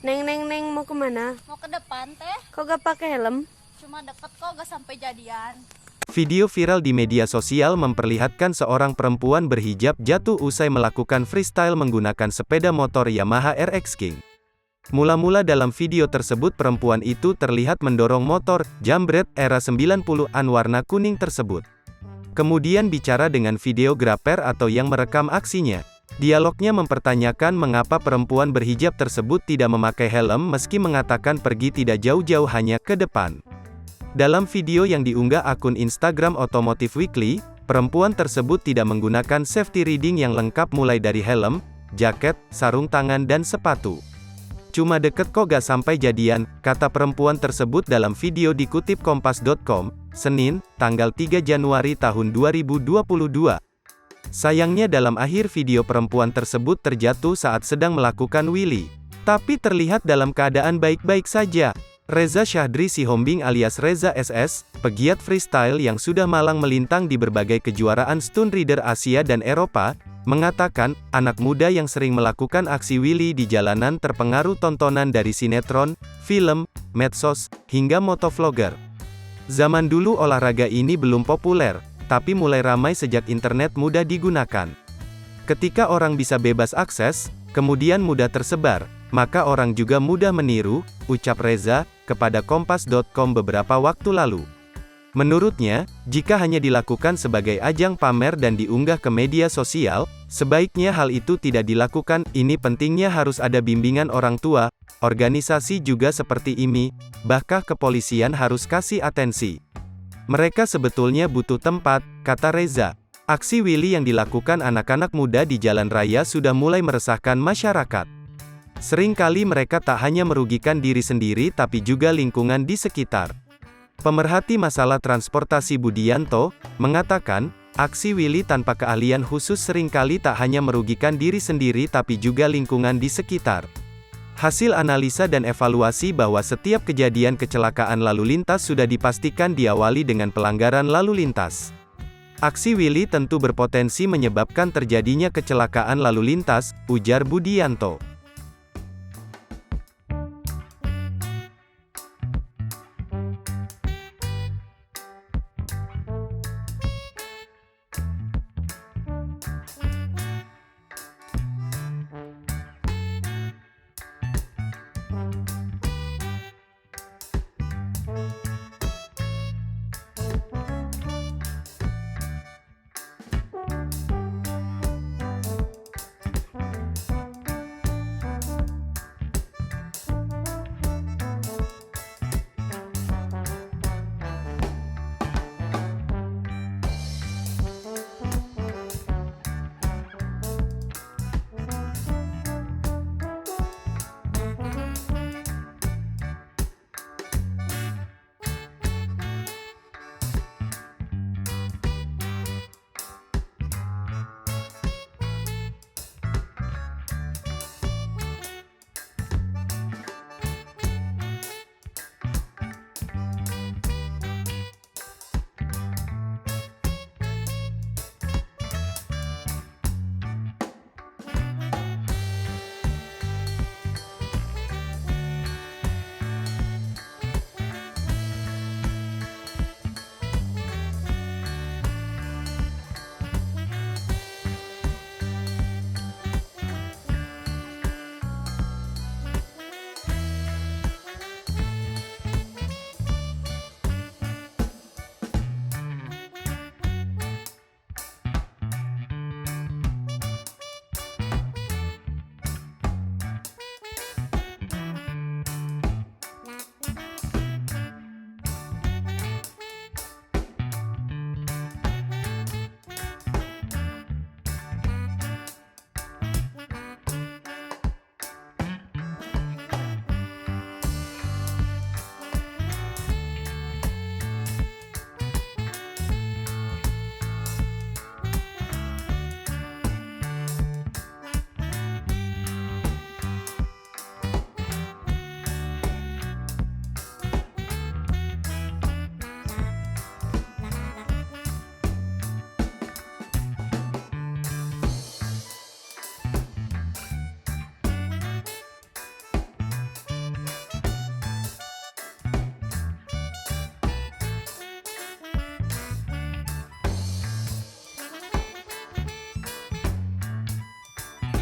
Neng, mau kemana? Mau ke depan teh, Kok gak pakai helm? cuma deket kok gak sampai jadian. Video viral di media sosial memperlihatkan seorang perempuan berhijab jatuh usai melakukan freestyle menggunakan sepeda motor Yamaha RX King. Mula-mula dalam video tersebut perempuan itu terlihat mendorong motor jambret era 90-an warna kuning tersebut. Kemudian bicara dengan videografer atau yang merekam aksinya. Dialognya mempertanyakan mengapa perempuan berhijab tersebut tidak memakai helm meski mengatakan pergi tidak jauh-jauh hanya ke depan. Dalam video yang diunggah akun Instagram Otomotif Weekly, perempuan tersebut tidak menggunakan safety riding yang lengkap mulai dari helm, jaket, sarung tangan dan sepatu. Cuma deket kok gak sampai jadian, kata perempuan tersebut dalam video dikutip kompas.com, Senin, tanggal 3 Januari tahun 2022. Sayangnya dalam akhir video perempuan tersebut terjatuh saat sedang melakukan wheelie. Tapi terlihat dalam keadaan baik-baik saja. Reza Syahdri Sihombing alias Reza SS, pegiat freestyle yang sudah malang melintang di berbagai kejuaraan stunt rider Asia dan Eropa, mengatakan, anak muda yang sering melakukan aksi wheelie di jalanan terpengaruh tontonan dari sinetron, film, medsos, hingga motovlogger. Zaman dulu olahraga ini belum populer, tapi mulai ramai sejak internet mudah digunakan. Ketika orang bisa bebas akses, kemudian mudah tersebar, maka orang juga mudah meniru, ucap Reza, kepada kompas.com beberapa waktu lalu. Menurutnya, jika hanya dilakukan sebagai ajang pamer dan diunggah ke media sosial, sebaiknya hal itu tidak dilakukan. Ini pentingnya harus ada bimbingan orang tua, organisasi juga seperti IMI, bahkan kepolisian harus kasih atensi. Mereka sebetulnya butuh tempat, kata Reza. Aksi wheelie yang dilakukan anak-anak muda di jalan raya sudah mulai meresahkan masyarakat. Seringkali mereka tak hanya merugikan diri sendiri tapi juga lingkungan di sekitar. Pemerhati masalah transportasi Budianto, mengatakan, aksi wheelie tanpa keahlian khusus seringkali tak hanya merugikan diri sendiri tapi juga lingkungan di sekitar. Hasil analisa dan evaluasi bahwa setiap kejadian kecelakaan lalu lintas sudah dipastikan diawali dengan pelanggaran lalu lintas. Aksi wheelie tentu berpotensi menyebabkan terjadinya kecelakaan lalu lintas, ujar Budianto.